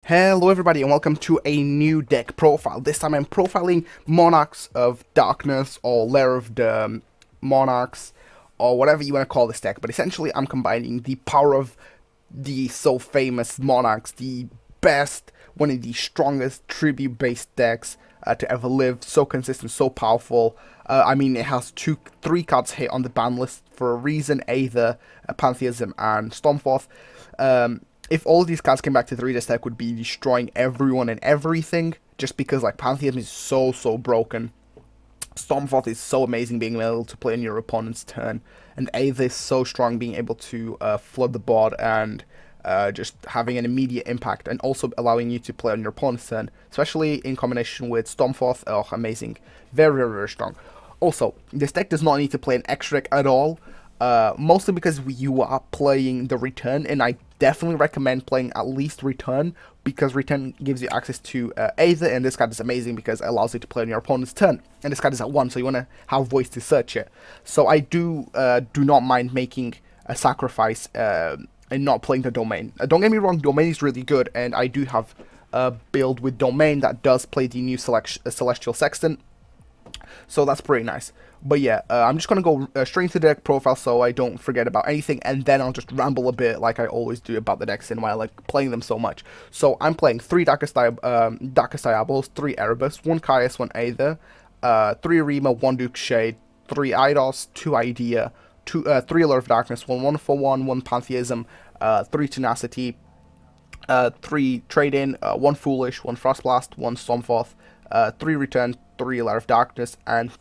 Hello everybody and welcome to a new deck profile. This time I'm profiling Monarchs of Darkness or LAIR of the Monarchs or whatever you want to call this deck. But essentially I'm combining the power of the so famous Monarchs, the best, one of the strongest tribute based decks to ever live. So consistent, so powerful. I mean, it has three cards hit on the ban list for a reason, either Pantheism and Stormforth. If all of these cards came back to 3, this deck would be destroying everyone and everything, just because like Pantheism is so broken. Stormforth is so amazing being able to play on your opponent's turn, and Aether is so strong being able to flood the board and just having an immediate impact, and also allowing you to play on your opponent's turn, especially in combination with Stormforth. Oh, amazing. Very strong. Also, this deck does not need to play an extra deck at all, mostly because you are playing the return, and I definitely recommend playing at least return, because return gives you access to Aether, and this card is amazing because it allows you to play on your opponent's turn, and this card is at 1, so you want to have voice to search it. So I do not mind making a sacrifice and not playing the Domain. Don't get me wrong, Domain is really good, and I do have a build with Domain that does play the new Celestial Sextant, so that's pretty nice. But yeah, I'm just going to go straight into the deck profile so I don't forget about anything, and then I'll just ramble a bit like I always do about the decks and why I like playing them so much. So I'm playing 3 Darkest Diabolos, 3 Erebus, 1 Caius, 1 Aether, 3 Rima, 1 Duke Shade, 3 Eidos, 2 Idea, 3 Allure of Darkness, 1 for 1 Pantheism, 3 Tenacity, 3 Trade-In, 1 Foolish, 1 Frostblast, 1 Stormforth, 3 Return, 3 Allure of Darkness, and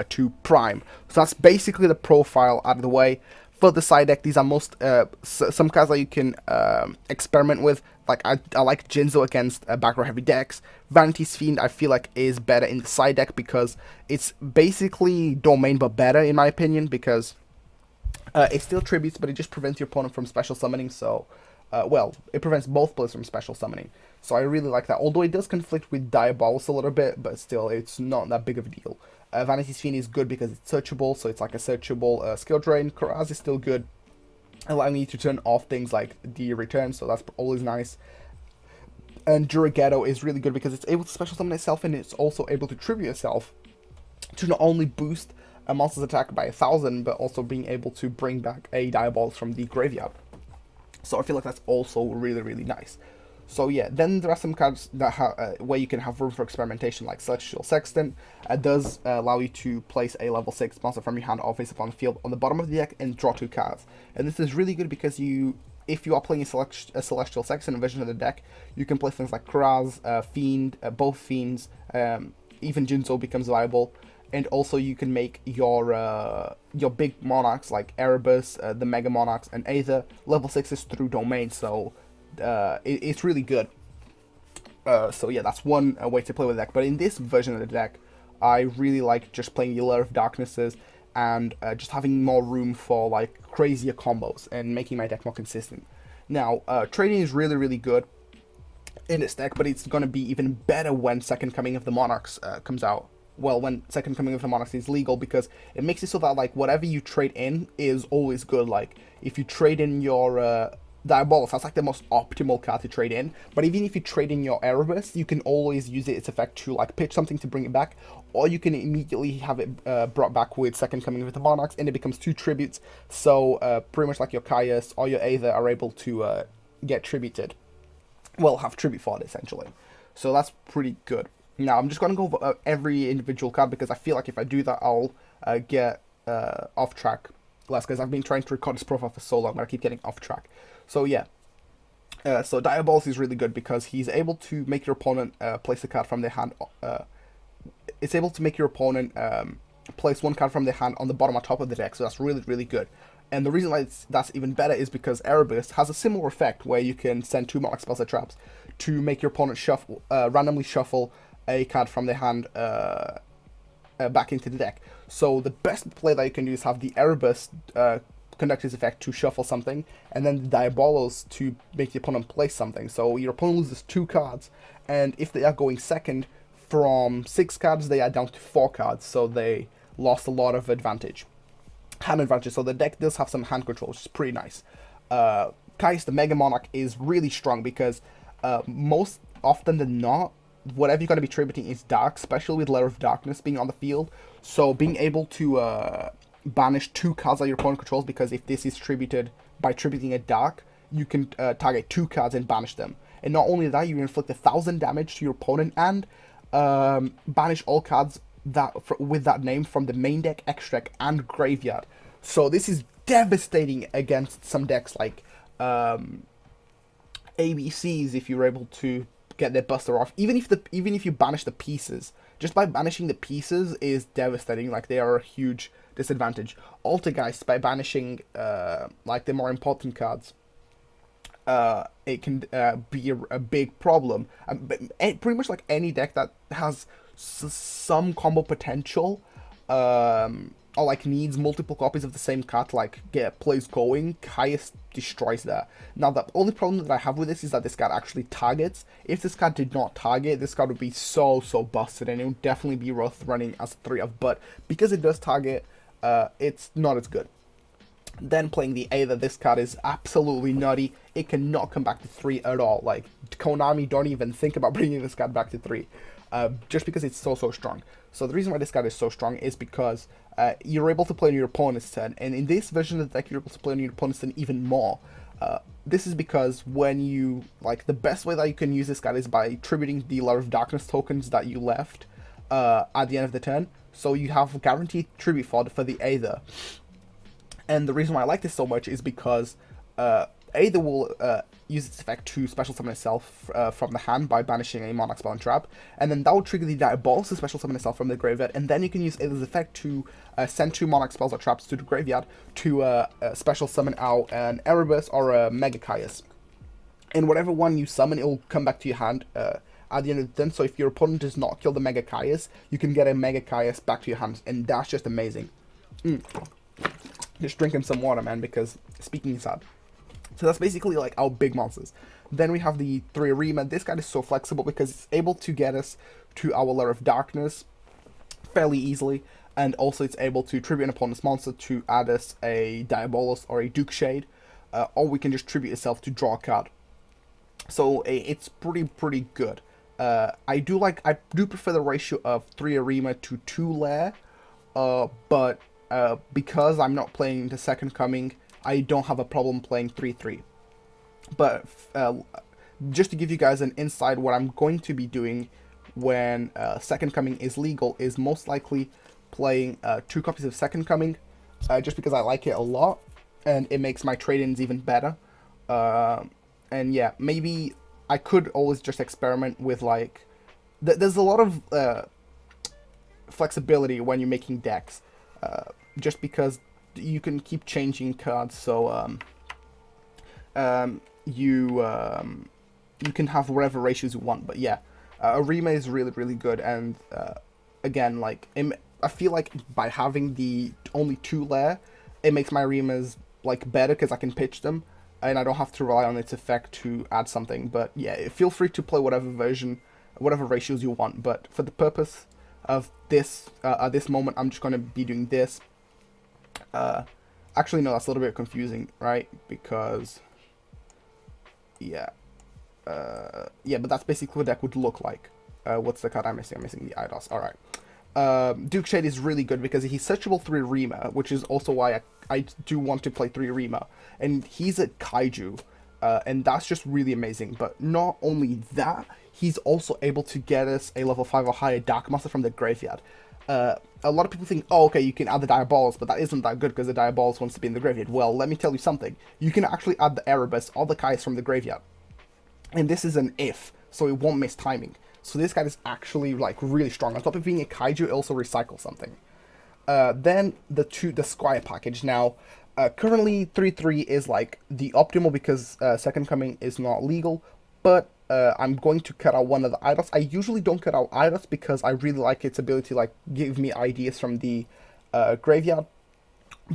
2 Prime. So that's basically the profile out of the way. For the side deck, these are some cards that you can experiment with. Like I like Jinzo against back row heavy decks. Vanity's Fiend I feel like is better in the side deck because it's basically Domain but better in my opinion, because it still tributes but it just prevents your opponent from special summoning. So well, it prevents both players from special summoning. So I really like that, although it does conflict with Diabolos a little bit, but still it's not that big of a deal. Vanity's Fiend is good because it's searchable, so it's like a searchable skill drain. Karaz is still good, allowing you to turn off things like the return, so that's always nice. And Jurigetto is really good because it's able to special summon itself, and it's also able to tribute itself to not only boost a monster's attack by 1,000, but also being able to bring back a Diabolos from the graveyard. So I feel like that's also really nice. So yeah, then there are some cards that where you can have room for experimentation, like Celestial Sextant. It does allow you to place a level 6 monster from your hand or face upon the field on the bottom of the deck and draw 2 cards. And this is really good because if you are playing a Celestial Sextant version of the deck, you can play things like Kraz, Fiend, both Fiends, even Jinzo becomes viable. And also you can make your big Monarchs like Erebus, the Mega Monarchs, and Aether level 6s through Domain, so it's really good. So yeah, that's one way to play with the deck. But in this version of the deck, I really like just playing the Allure of Darknesses and just having more room for like crazier combos and making my deck more consistent. Now, trading is really good in this deck, but it's going to be even better when Second Coming of the Monarchs comes out. Well, when Second Coming of the Monarchs is legal, because it makes it so that like whatever you trade in is always good. Like if you trade in your Diabolos, that's like the most optimal card to trade in. But even if you trade in your Erebus, you can always use its effect to like pitch something to bring it back, or you can immediately have it brought back with Second Coming of the Monarchs, and it becomes 2 tributes. So pretty much like your Caius or your Aether are able to get tributed. Well, have tribute for it essentially. So that's pretty good. Now I'm just going to go over every individual card because I feel like if I do that, I'll get off track less, because I've been trying to record this profile for so long, but I keep getting off track. So yeah, so Diabolos is really good because he's able to make your opponent place a card from their hand. It's able to make your opponent place 1 card from their hand on the bottom or top of the deck, so that's really good. And the reason why that's even better is because Erebus has a similar effect where you can send 2 Monarch Spells or Traps to make your opponent randomly shuffle a card from their hand back into the deck. So the best play that you can do is have the Erebus conduct his effect to shuffle something, and then the Diabolos to make the opponent place something. So your opponent loses 2 cards, and if they are going second from 6 cards, they are down to 4 cards, so they lost a lot of hand advantage. So the deck does have some hand control, which is pretty nice. Caius the Mega Monarch is really strong because most often than not, whatever you're going to be tributing is dark, especially with Lair of Darkness being on the field. So being able to banish 2 cards that your opponent controls, because if this is tributed by tributing a dark, you can target 2 cards and banish them. And not only that, you inflict 1,000 damage to your opponent and banish all cards with that name from the main deck, extra deck, and graveyard. So this is devastating against some decks like ABCs if you're able to get their buster off. Even if you banish the pieces, just by banishing the pieces is devastating. Like, they are a huge disadvantage. Altergeist, by banishing like the more important cards, it can be a big problem. Pretty much like any deck that has some combo potential, or like needs multiple copies of the same card to like get plays going, Caius destroys that. Now, the only problem that I have with this is that this card actually targets. If this card did not target, this card would be so busted, and it would definitely be worth running as a 3-of. But because it does target, it's not as good. Then playing the Aether, this card is absolutely nutty. It cannot come back to 3 at all. Like, Konami don't even think about bringing this card back to 3. Just because it's so strong. So the reason why this card is so strong is because you're able to play on your opponent's turn, and in this version of the deck you're able to play on your opponent's turn even more. This is because when you, like, the best way that you can use this card is by tributing the Lair of Darkness tokens that you left at the end of the turn. So you have guaranteed tribute for the Aether. And the reason why I like this so much is because Aether will use its effect to special summon itself from the hand by banishing a Monarch spell and trap, and then that will trigger the Diabolos to special summon itself from the graveyard, and then you can use Aether's effect to send 2 Monarch spells or traps to the graveyard to special summon out an Erebus or a Mega Caius. And whatever one you summon, it will come back to your hand at the end of the turn. So if your opponent does not kill the Mega Caius, you can get a Mega Caius back to your hand, and that's just amazing. Just drinking some water, man, because speaking is sad. So that's basically like our big monsters. Then we have the 3 Arima. This guy is so flexible because it's able to get us to our Lair of Darkness fairly easily, and also it's able to tribute an opponent's monster to add us a Diabolos or a Duke Shade, or we can just tribute itself to draw a card. So it's pretty good. I do prefer the ratio of 3 Arima to 2 LAIR, but because I'm not playing the Second Coming, I don't have a problem playing 3-3. But just to give you guys an insight, what I'm going to be doing when Second Coming is legal is most likely playing 2 copies of Second Coming, just because I like it a lot, and it makes my trade-ins even better. And yeah, maybe I could always just experiment with, like, there's a lot of flexibility when you're making decks, just because you can keep changing cards, so you can have whatever ratios you want. But yeah, Arima is really good, and again, like, I feel like by having the only 2 LAIR, it makes my Arimas like better because I can pitch them, and I don't have to rely on its effect to add something. But yeah, feel free to play whatever version, whatever ratios you want. But for the purpose of this, at this moment, I'm just going to be doing this. Actually, no, that's a little bit confusing, right? Because, yeah, but that's basically what the deck would look like. What's the card I'm missing? I'm missing the Eidos. All right. Duke Shade is really good because he's searchable 3 Arima, which is also why I do want to play 3 Arima. And he's a Kaiju, and that's just really amazing. But not only that, he's also able to get us a level 5 or higher Dark Monster from the graveyard. A lot of people think, oh, okay, you can add the Diabolos, but that isn't that good because the Diabolos wants to be in the graveyard. Well, let me tell you something. You can actually add the Erebus or the Caius from the graveyard. And this is an if, so it won't miss timing. So this guy is actually, like, really strong. On top of being a Kaiju, it also recycles something. Then the Squire package. Now, currently 3-3 is, like, the optimal because Second Coming is not legal, but I'm going to cut out one of the Eidos. I usually don't cut out Eidos because I really like its ability to, like, give me ideas from the graveyard,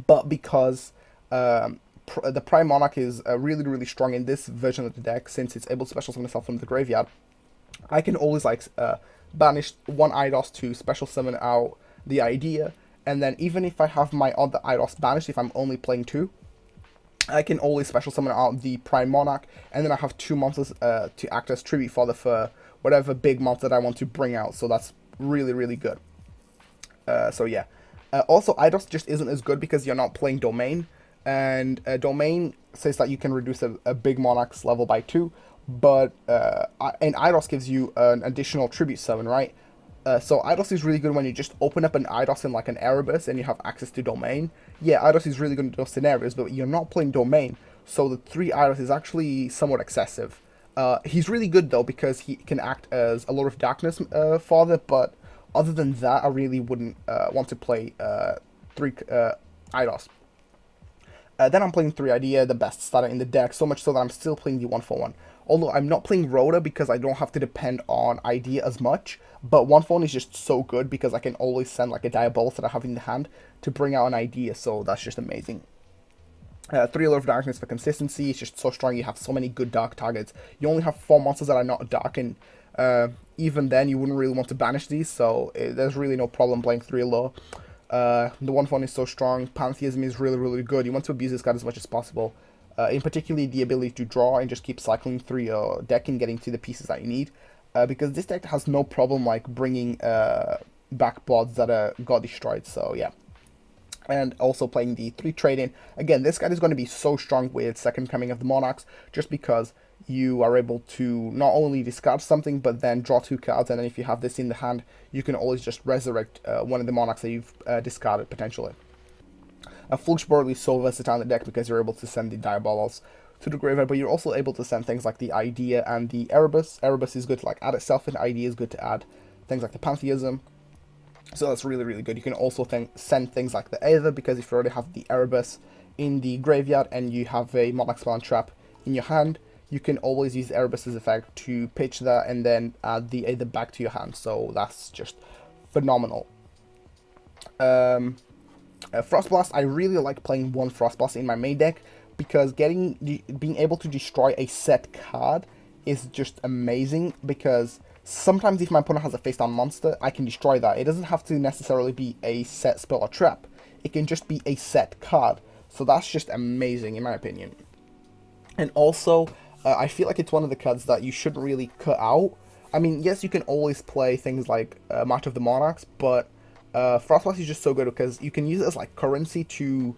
but because the Prime Monarch is really strong in this version of the deck, since it's able to special summon itself from the graveyard, I can always, like, banish 1 Eidos to special summon out the idea, and then even if I have my other Eidos banished, if I'm only playing 2, I can always special summon out the Prime Monarch, and then I have 2 monsters to act as tribute fodder for whatever big monster that I want to bring out, so that's really, really good. So yeah. Also, IDOS just isn't as good because you're not playing Domain, and Domain says that you can reduce a big Monarch's level by 2, but and IDOS gives you an additional tribute summon, right? So IDOS is really good when you just open up an IDOS in like an Erebus and you have access to Domain. Yeah, IDOS is really good in those scenarios, but you're not playing Domain, so the 3 IDOS is actually somewhat excessive. He's really good though because he can act as a lot of darkness fodder, but other than that, I really wouldn't want to play 3 IDOS. Then I'm playing 3 Idea, the best starter in the deck, so much so that I'm still playing the 1-for-1. Although I'm not playing Rhoda because I don't have to depend on Idea as much, but 1-for-1 is just so good because I can always send like a Diabolus that I have in the hand to bring out an Idea, so that's just amazing. 3 Allure of Darkness for consistency, it's just so strong, you have so many good dark targets. You only have 4 monsters that are not dark, and even then you wouldn't really want to banish these, so there's really no problem playing 3 Allure. The 1-for-1 is so strong, Pantheism is really, really good, you want to abuse this card as much as possible. In particular, the ability to draw and just keep cycling through your deck and getting to the pieces that you need. Because this deck has no problem like bringing back boards that got destroyed, so yeah. And also playing the 3 trade-in. Again, this card is going to be so strong with Second Coming of the Monarchs, just because you are able to not only discard something, but then draw 2 cards, and then if you have this in the hand, you can always just resurrect one of the Monarchs that you've discarded, potentially. Flux Board is so versatile in the deck because you're able to send the Diabolos to the graveyard, but you're also able to send things like the Idea and the Erebus. Erebus is good to like add itself, and Idea is good to add things like the Pantheism. So that's really, really good. You can also send things like the Aether, because if you already have the Erebus in the graveyard and you have a Monarch Spell and Trap in your hand, you can always use Erebus's effect to pitch that and then add the Aether back to your hand. So that's just phenomenal. Frostblast, I really like playing 1 Frostblast in my main deck because being able to destroy a set card is just amazing, because sometimes if my opponent has a face-down monster, I can destroy that. It doesn't have to necessarily be a set spell or trap. It can just be a set card. So that's just amazing in my opinion. And also, I feel like it's one of the cards that you shouldn't really cut out. I mean, yes, you can always play things like March of the Monarchs, but Frostblast is just so good because you can use it as like currency to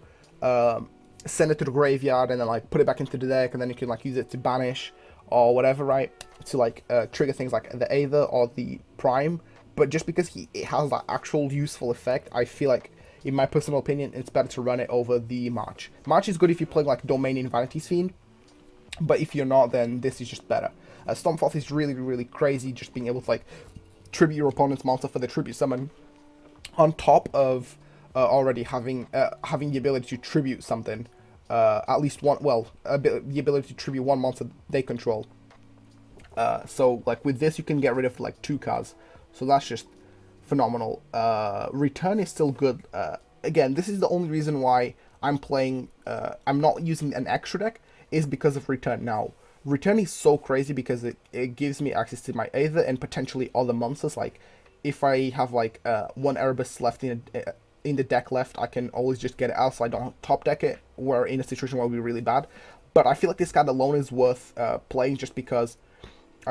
send it to the graveyard and then like put it back into the deck, and then you can like use it to banish or whatever, right? To like trigger things like the Aether or the Prime. But just because it has that actual useful effect, I feel like, in my personal opinion, it's better to run it over the March. March is good if you play like Domain in Vanity's Fiend, but if you're not, then this is just better. Stormforth is really, really crazy, just being able to like tribute your opponent's monster for the tribute summon, on top of already having the ability to tribute something, at least one, well, the ability to tribute 1 monster they control. So like with this, you can get rid of like 2 cards, so that's just phenomenal. Return is still good. Again, this is the only reason why I'm playing. I'm not using an extra deck, is because of Return. Now, Return is so crazy because it gives me access to my Aether and potentially other monsters. Like, if I have like 1 Erebus left in the deck left, I can always just get it out so I don't top deck it, where in a situation where it would be really bad. But I feel like this card alone is worth playing, just because,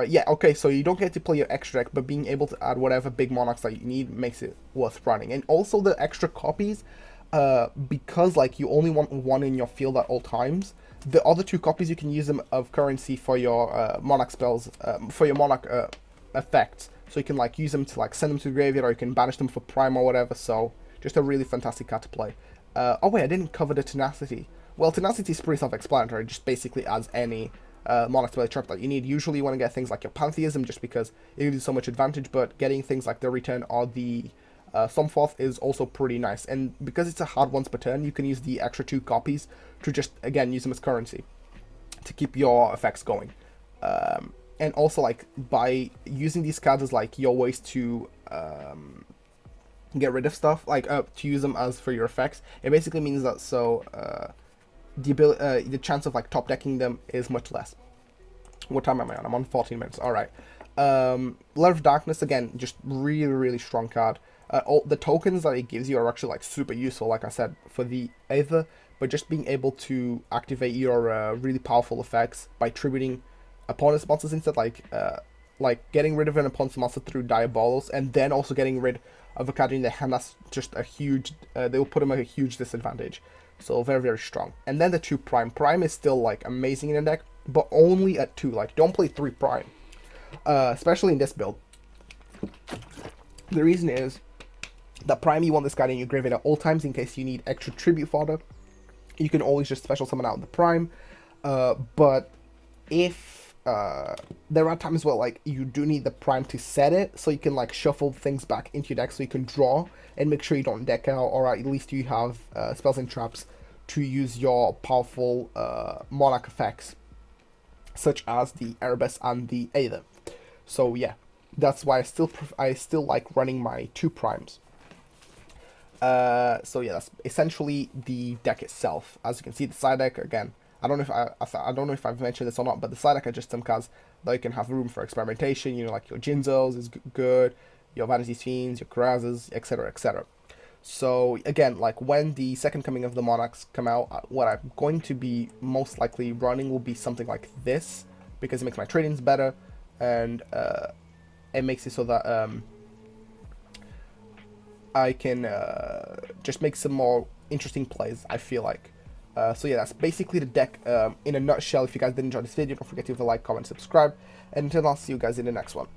yeah, okay, so you don't get to play your extra deck, but being able to add whatever big Monarchs that you need makes it worth running. And also the extra copies, because like you only want 1 in your field at all times, the other 2 copies you can use them of currency for your Monarch spells, for your Monarch effects. So you can like use them to like send them to the graveyard, or you can banish them for Prime or whatever. So just a really fantastic card to play. Oh wait, I didn't cover the Tenacity. Well, Tenacity is pretty self-explanatory. It just basically adds any Monarch spell trap that you need. Usually you want to get things like your Pantheism, just because it gives you so much advantage, but getting things like the Return or the Stormforth is also pretty nice. And because it's a hard once per turn, you can use the extra 2 copies to just, again, use them as currency to keep your effects going. And also, like, by using these cards as like your ways to get rid of stuff, like to use them as for your effects, it basically means that the chance of like top decking them is much less. What time am I on? I'm on 14 minutes. All right. Lair of Darkness, again, just really, really strong card. All the tokens that it gives you are actually like super useful, like I said, for the Aether, but just being able to activate your really powerful effects by tributing opponent's monsters instead, like getting rid of an opponent's monster through Diabolos, and then also getting rid of a card in their hand, that's just a huge, they will put them at a huge disadvantage. So very, very strong. And then the 2 Prime. Prime is still like amazing in the deck, but only at 2. Like, don't play 3 Prime. Especially in this build. The reason is that Prime, you want this guy in your graveyard at all times in case you need extra tribute fodder. You can always just special summon out the Prime. But if there are times where like you do need the Prime to set it, so you can like shuffle things back into your deck so you can draw and make sure you don't deck out, or at least you have spells and traps to use your powerful Monarch effects, such as the Erebus and the Aether. So yeah, that's why I still like running my 2 Primes. So yeah, that's essentially the deck itself. As you can see, the side deck again. I don't know if I've mentioned this or not, but the side deck are just some cards that you can have room for experimentation. You know, like your Jinzos is good, your Vanity Fiends, your Karazas, etc., etc. So again, like when the second coming of the Monarchs come out, what I'm going to be most likely running will be something like this, because it makes my tradings better, and it makes it so that I can just make some more interesting plays, I feel like. So yeah, that's basically the deck in a nutshell. If you guys did enjoy this video, don't forget to leave a like, comment, subscribe, and until then, I'll see you guys in the next one.